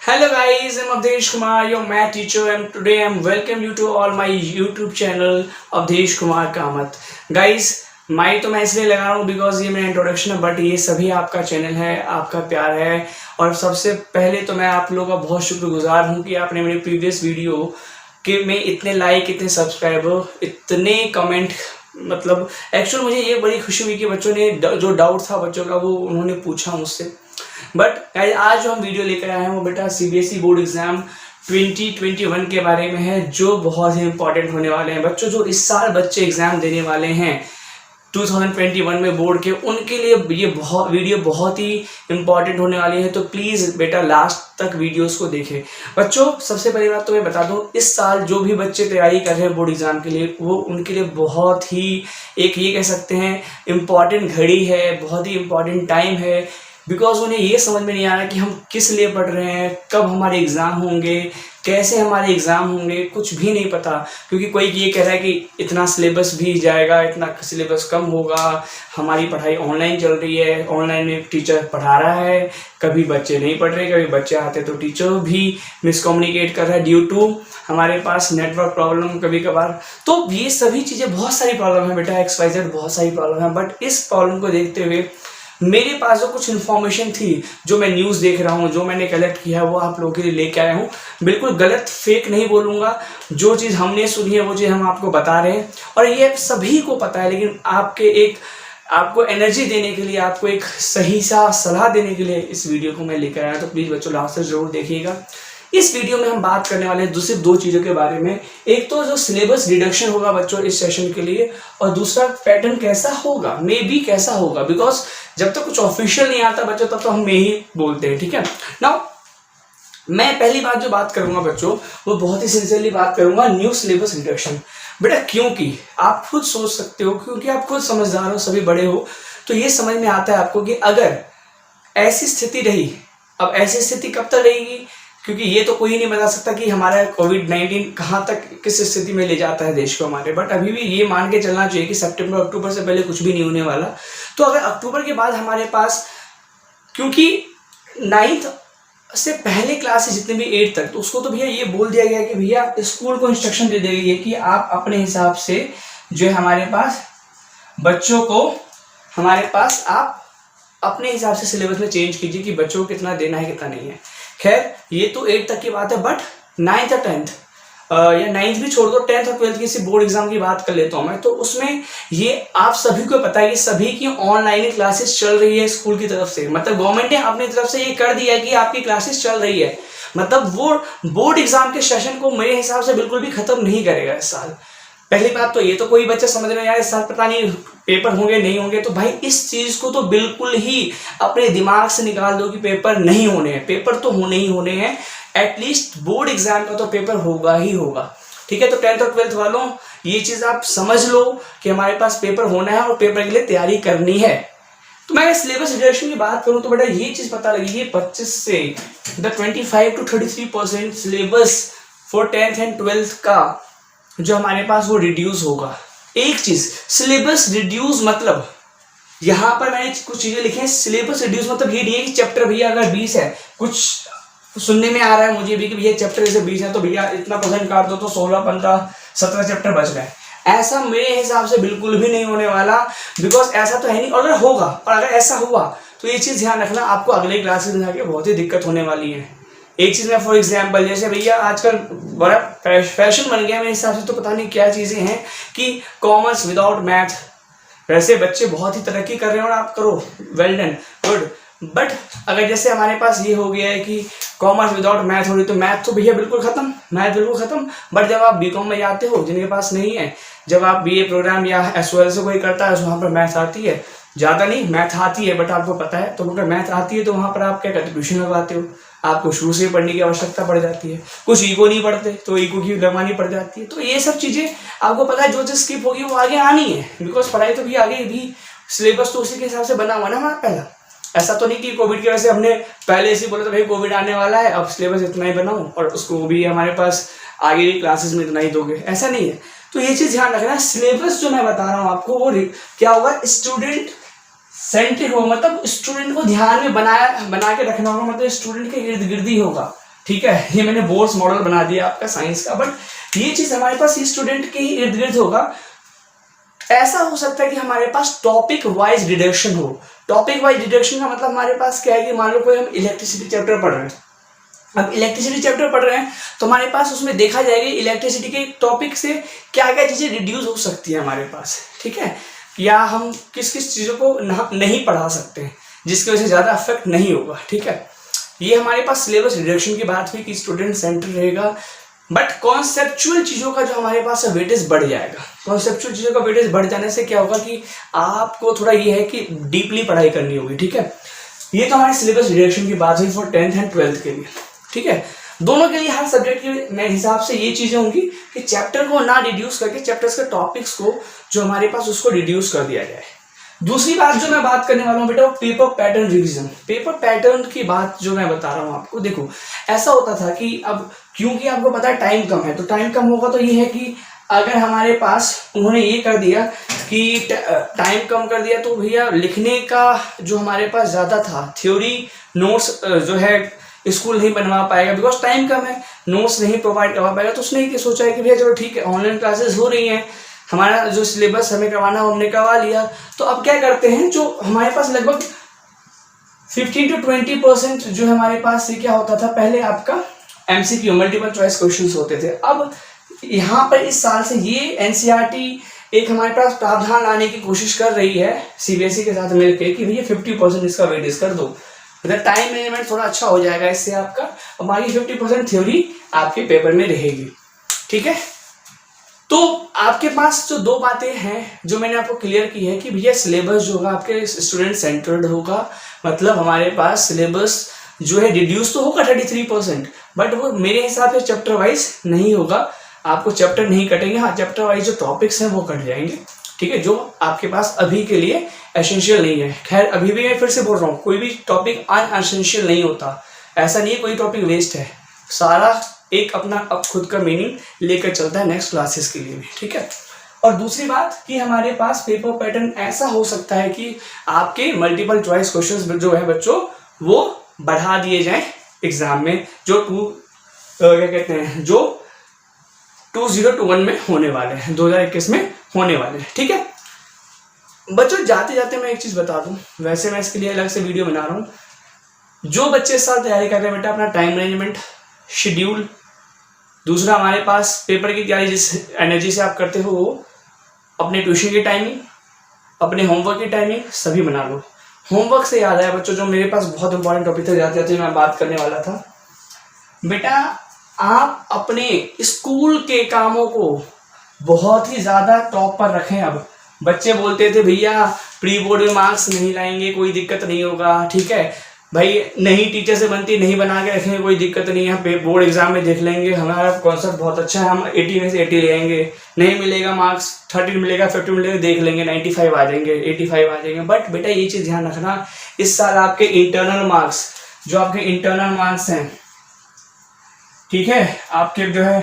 Hello guys, I'm Avdesh Kumar, your math teacher, and today I'm welcome you to all my YouTube channel Avdesh Kumar Kamath. Guys, माई तो मैं इसलिए लगा रहा हूँ because ये मेरा इंट्रोडक्शन है, बट ये सभी आपका चैनल है, आपका प्यार है। और सबसे पहले तो मैं आप लोगों का बहुत शुक्रगुजार हूँ कि आपने मेरे प्रीवियस वीडियो के में इतने लाइक, इतने सब्सक्राइबर, इतने कमेंट, मतलब एक्चुअल मुझे ये बड़ी खुशी हुई कि बच्चों ने जो डाउट था बच्चों का वो उन्होंने पूछा मुझसे। बट आज जो हम वीडियो लेकर आए हैं वो बेटा सीबीएसई बोर्ड एग्जाम 2021 के बारे में है, जो बहुत ही इंपॉर्टेंट होने वाले हैं बच्चों। जो इस साल बच्चे एग्जाम देने वाले हैं 2021 में बोर्ड के, उनके लिए ये वीडियो बहुत ही इंपॉर्टेंट होने वाली है। तो प्लीज़ बेटा लास्ट तक वीडियोस को देखें बच्चों। सबसे पहली बात तो मैं बता दूं, इस साल जो भी बच्चे तैयारी कर रहे हैं बोर्ड एग्जाम के लिए, वो उनके लिए बहुत ही एक ये कह सकते हैं इम्पॉर्टेंट घड़ी है, बहुत ही इम्पॉर्टेंट टाइम है। बिकॉज उन्हें ये समझ में नहीं आ रहा कि हम किस लिए पढ़ रहे हैं, कब हमारे एग्ज़ाम होंगे, कैसे हमारे एग्ज़ाम होंगे, कुछ भी नहीं पता। क्योंकि कोई ये कह रहा है कि इतना सिलेबस भी जाएगा, इतना सिलेबस कम होगा, हमारी पढ़ाई ऑनलाइन चल रही है, ऑनलाइन में टीचर पढ़ा रहा है, कभी बच्चे नहीं पढ़ रहे, कभी बच्चे आते तो टीचर भी मिसकम्युनिकेट कर रहा है ड्यू टू हमारे पास नेटवर्क प्रॉब्लम कभी कभार। तो ये सभी चीज़ें, बहुत सारी प्रॉब्लम है बेटा, XYZ बहुत सारी प्रॉब्लम है। बट इस प्रॉब्लम को देखते हुए मेरे पास जो कुछ इन्फॉर्मेशन थी, जो मैं न्यूज़ देख रहा हूँ, जो मैंने कलेक्ट किया है, वो आप लोगों के लिए लेके आया हूँ। बिल्कुल गलत फेक नहीं बोलूँगा, जो चीज़ हमने सुनी है वो चीज़ हम आपको बता रहे हैं। और ये सभी को पता है, लेकिन आपको एनर्जी देने के लिए, आपको एक सही सा सलाह देने के लिए इस वीडियो को मैं लेकर आया। तो प्लीज़ बच्चों लास्ट तक जरूर देखिएगा। इस वीडियो में हम बात करने वाले हैं सिर्फ दो चीज़ों के बारे में। एक तो जो सिलेबस रिडक्शन होगा बच्चों इस सेशन के लिए, और दूसरा पैटर्न कैसा होगा, मे बी कैसा होगा। बिकॉज जब तक कुछ ऑफिशियल नहीं आता बच्चों तब तो हम में ही बोलते हैं, ठीक है। नाउ मैं पहली बात जो बात करूंगा बच्चों, वो बहुत ही सिंसियरली बात करूंगा, न्यू सिलेबस रिडक्शन। बेटा क्योंकि आप खुद सोच सकते हो, क्योंकि आप खुद समझदार हो, सभी बड़े हो, तो ये समझ में आता है आपको कि अगर ऐसी स्थिति रही, अब ऐसी स्थिति कब तक रहेगी, क्योंकि ये तो कोई नहीं बता सकता कि हमारा कोविड-19 कहाँ तक, किस स्थिति में ले जाता है देश को हमारे। बट अभी भी ये मान के चलना चाहिए कि सितंबर अक्टूबर से पहले कुछ भी नहीं होने वाला। तो अगर अक्टूबर के बाद हमारे पास, क्योंकि 9th से पहले क्लासेस जितने भी 8 तक, तो उसको तो भैया ये बोल दिया गया कि भैया स्कूल को इंस्ट्रक्शन दे दी गई है कि आप अपने हिसाब से जो है हमारे पास बच्चों को, हमारे पास आप अपने हिसाब से सिलेबस में चेंज कीजिए कि बच्चों को कितना देना है कितना नहीं है। खैर ये तो 8 तक की बात है, बट 9th और 10th या 9th भी छोड़ दो, 10th और 12th की इसी बोर्ड एग्जाम की बात कर लेता हूँ मैं। तो उसमें ये आप सभी को पता है कि सभी की ऑनलाइन क्लासेस चल रही है स्कूल की तरफ से। मतलब गवर्नमेंट ने अपनी तरफ से ये कर दिया है कि आपकी क्लासेस चल रही है। मतलब वो बोर्ड एग्जाम के सेशन को मेरे हिसाब से बिल्कुल भी खत्म नहीं करेगा इस साल। पहली बात तो ये, तो कोई बच्चा समझ रहे यार इस साल पता नहीं पेपर होंगे नहीं होंगे, तो भाई इस चीज को तो बिल्कुल ही अपने दिमाग से निकाल दो कि पेपर नहीं होने हैं। पेपर तो होने ही होने हैं, एटलीस्ट बोर्ड एग्जाम का तो पेपर होगा ही होगा, ठीक है। तो 10th और 12th वालों ये चीज आप समझ लो कि हमारे पास पेपर होना है और पेपर के लिए तैयारी करनी है। तो मैं सिलेबस रिडक्शन की बात करूं तो बेटा ये चीज पता लगी है 25 से 25 to 33% syllabus for 10th and 12th का जो हमारे पास वो रिड्यूस होगा। एक चीज सिलेबस रिड्यूस मतलब, यहां पर मैंने कुछ चीजें लिखी हैं। सिलेबस रिड्यूस मतलब ये नहीं है कि चैप्टर भैया अगर 20 है, कुछ सुनने में आ रहा है मुझे भी कि भैया चैप्टर जैसे 20 है तो भैया इतना परसेंट काट दो तो 16, 15, 17 चैप्टर बच गए। ऐसा मेरे हिसाब से बिल्कुल भी नहीं होने वाला, बिकॉज ऐसा तो है नहीं। और अगर होगा, और अगर ऐसा हुआ तो ये चीज ध्यान रखना, आपको अगले क्लासेस में जाके बहुत ही दिक्कत होने वाली है। एक चीज में फॉर एग्जाम्पल, जैसे भैया आजकल बड़ा फैशन बन गया मेरे हिसाब से, तो पता नहीं क्या चीजें हैं कि कॉमर्स विदाउट मैथ। वैसे बच्चे बहुत ही तरक्की कर रहे हैं और आप करो, वेल डन, गुड। बट अगर जैसे हमारे पास ये हो गया है कि कॉमर्स विदाउट मैथ हो रही, तो मैथ तो भैया बिल्कुल खत्म, मैथ बिल्कुल खत्म। बट जब आप बीकॉम में जाते हो, जिनके पास नहीं है, जब आप BA प्रोग्राम या SOL से कोई करता है, वहाँ पर मैथ आती है, ज़्यादा नहीं मैथ आती है, बट आपको पता है। तो अगर मैथ आती है तो वहाँ पर आप क्या करते हो, ट्यूशन लगवाते हो। आपको शुरू से पढ़ने की आवश्यकता पड़ जाती है। कुछ ईगो नहीं पढ़ते तो ईगो की लगवानी पड़ जाती है। तो ये सब चीज़ें आपको पता है, जो चीज़ स्किप होगी वो आगे आनी है, बिकॉज पढ़ाई तो भी आगे भी, सिलेबस तो उसी के हिसाब से बना हुआ ना हमारा पहला। ऐसा तो नहीं कि कोविड की वजह से हमने पहले से बोला था भाई कोविड आने वाला है, अब सिलेबस इतना ही बनाऊं और उसको भी हमारे पास आगे भी क्लासेस में इतना ही दोगे, ऐसा नहीं है। तो ये चीज़ ध्यान रखना, सिलेबस जो मैं बता रहा हूँ आपको वो क्या होगा, स्टूडेंट सेंट्रिक होगा। मतलब स्टूडेंट को ध्यान में बना के रखना होगा, मतलब स्टूडेंट के इर्द गिर्द ही होगा। ठीक है, ये मैंने बोर्ड्स मॉडल बना दिया आपका साइंस का, बट ये चीज हमारे पास स्टूडेंट के ही इर्द गिर्द होगा। ऐसा हो सकता है कि हमारे पास टॉपिक वाइज डिडक्शन हो। टॉपिक वाइज डिडक्शन का मतलब हमारे पास क्या है कि मान लो कोई हम इलेक्ट्रिसिटी चैप्टर पढ़ रहे हैं, अब इलेक्ट्रिसिटी चैप्टर पढ़ रहे हैं तो हमारे पास उसमें देखा जाएगा इलेक्ट्रिसिटी के टॉपिक से क्या क्या चीजें रिड्यूस हो सकती है हमारे पास, ठीक है, या हम किस किस चीजों को नहीं पढ़ा सकते हैं जिसकी वजह से ज्यादा अफेक्ट नहीं होगा, ठीक है। ये हमारे पास सिलेबस रिडक्शन की बात हुई कि स्टूडेंट सेंटर रहेगा, बट कॉन्सेप्चुअल चीजों का जो हमारे पास वेटेज बढ़ जाएगा। कॉन्सेप्चुअल चीजों का वेटेज बढ़ जाने से क्या होगा कि आपको थोड़ा ये है कि डीपली पढ़ाई करनी होगी, ठीक है। ये तो हमारे सिलेबस रिडक्शन की बात हुई फॉर 10th एंड 12th के लिए, ठीक है। दोनों के लिए हर सब्जेक्ट के मेरे हिसाब से ये चीजें होंगी कि चैप्टर को ना रिड्यूस करके चैप्टर्स के टॉपिक्स को जो हमारे पास उसको रिड्यूस कर दिया जाए। दूसरी बात जो मैं बात करने वाला हूँ बेटा, वो paper pattern revision. Paper pattern की बात जो मैं बता रहा हूँ आपको, देखो ऐसा होता था कि अब क्योंकि आपको पता है टाइम कम है, तो टाइम कम होगा तो ये है कि अगर हमारे पास उन्होंने ये कर दिया कि टाइम कम कर दिया तो भैया लिखने का जो हमारे पास ज़्यादा था, थ्योरी नोट्स जो है स्कूल नहीं बनवा पाएगा बिकॉज टाइम कम है, नोट्स नहीं प्रोवाइड करवा पाएगा। तो उसने ये सोचा है कि भैया चलो ठीक है, ऑनलाइन क्लासेस हो रही हैं, हमारा जो सिलेबस हमें करवाना हमने करवा लिया, तो अब क्या करते हैं, जो हमारे पास लगभग 15 to 20% जो हमारे पास ये क्या होता था, पहले आपका MCQ मल्टीपल चॉइस क्वेश्चंस होते थे। अब यहाँ पर इस साल से ये NCERT एक हमारे पास प्रावधान लाने की कोशिश कर रही है CBSE के साथ मिलकर कि भैया 50% इसका वेटेज कर दो, मतलब टाइम मैनेजमेंट थोड़ा अच्छा हो जाएगा इससे आपका, और बाकी 50% थ्योरी आपके पेपर में रहेगी, ठीक है। तो आपके पास जो दो बातें हैं जो मैंने आपको क्लियर की है कि भैया सिलेबस जो होगा आपके स्टूडेंट सेंटर्ड होगा, मतलब हमारे पास सिलेबस जो है रिड्यूस तो होगा 33%, बट वो मेरे हिसाब से चैप्टर वाइज नहीं होगा, आपको चैप्टर नहीं कटेंगे, हाँ चैप्टर वाइज जो टॉपिक्स हैं वो कट जाएंगे, ठीक है, जो आपके पास अभी के लिए एसेंशियल नहीं है। खैर अभी भी मैं फिर से बोल रहा हूँ, कोई भी टॉपिक अनएसेंशियल नहीं होता, ऐसा नहीं है कोई टॉपिक वेस्ट है, सारा एक अपना अब खुद का मीनिंग लेकर चलता है नेक्स्ट क्लासेस के लिए भी, ठीक है। और दूसरी बात कि हमारे पास पेपर पैटर्न ऐसा हो सकता है कि आपके मल्टीपल चॉइस क्वेश्चंस जो है बच्चों वो बढ़ा दिए जाएं एग्जाम में, जो क्या कहते हैं, जो 2021 में होने वाले हैं, 2021 में होने वाले हैं, ठीक है बच्चों। जाते जाते मैं एक चीज बता दूं, वैसे मैं इसके लिए अलग से वीडियो बना रहा हूँ, जो बच्चे इस साल तैयारी कर रहे हैं बेटा, अपना टाइम मैनेजमेंट शेड्यूल, दूसरा हमारे पास पेपर की तैयारी जिस एनर्जी से आप करते हो वो, अपने ट्यूशन की टाइमिंग, अपने होमवर्क की टाइमिंग सभी बना लो। होमवर्क से याद आया बच्चों, जो मेरे पास बहुत इंपॉर्टेंट टॉपिक था, जाते जाते मैं बात करने वाला था बेटा, आप अपने स्कूल के कामों को बहुत ही ज़्यादा टॉप पर रखें। अब बच्चे बोलते थे भैया प्री बोर्ड में मार्क्स नहीं लाएंगे, कोई दिक्कत नहीं होगा, ठीक है भाई, नहीं टीचर से बनती नहीं बना के रखेंगे, कोई दिक्कत नहीं है, बोर्ड एग्जाम में देख लेंगे, हमारा कॉन्सेप्ट बहुत अच्छा है, हम 80 में से 80 ले आएंगे, नहीं मिलेगा मार्क्स 30 मिलेगा 50 मिलेगा देख लेंगे, 95 आ जाएंगे 85 आ जाएंगे। बट बेटा ये चीज़ ध्यान रखना, इस साल आपके इंटरनल मार्क्स, जो आपके इंटरनल मार्क्स हैं, ठीक है, आपके जो है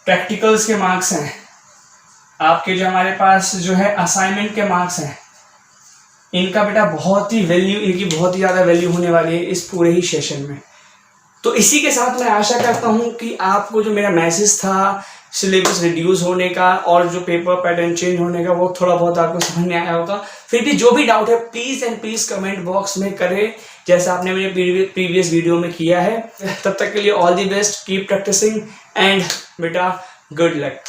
प्रैक्टिकल्स के मार्क्स हैं, आपके जो हमारे पास जो है असाइनमेंट के मार्क्स हैं, इनका बेटा बहुत ही वैल्यू, इनकी बहुत ही ज़्यादा वैल्यू होने वाली है इस पूरे ही सेशन में। तो इसी के साथ मैं आशा करता हूँ कि आपको जो मेरा मैसेज था सिलेबस रिड्यूस होने का और जो पेपर पैटर्न चेंज होने का वो थोड़ा बहुत आपको समझ में आया होगा। फिर भी जो भी डाउट है please and please comment box में करें, जैसा आपने मेरे प्रीवियस वीडियो में किया है। तब तक के लिए all the best, keep practising and बेटा गुड लक।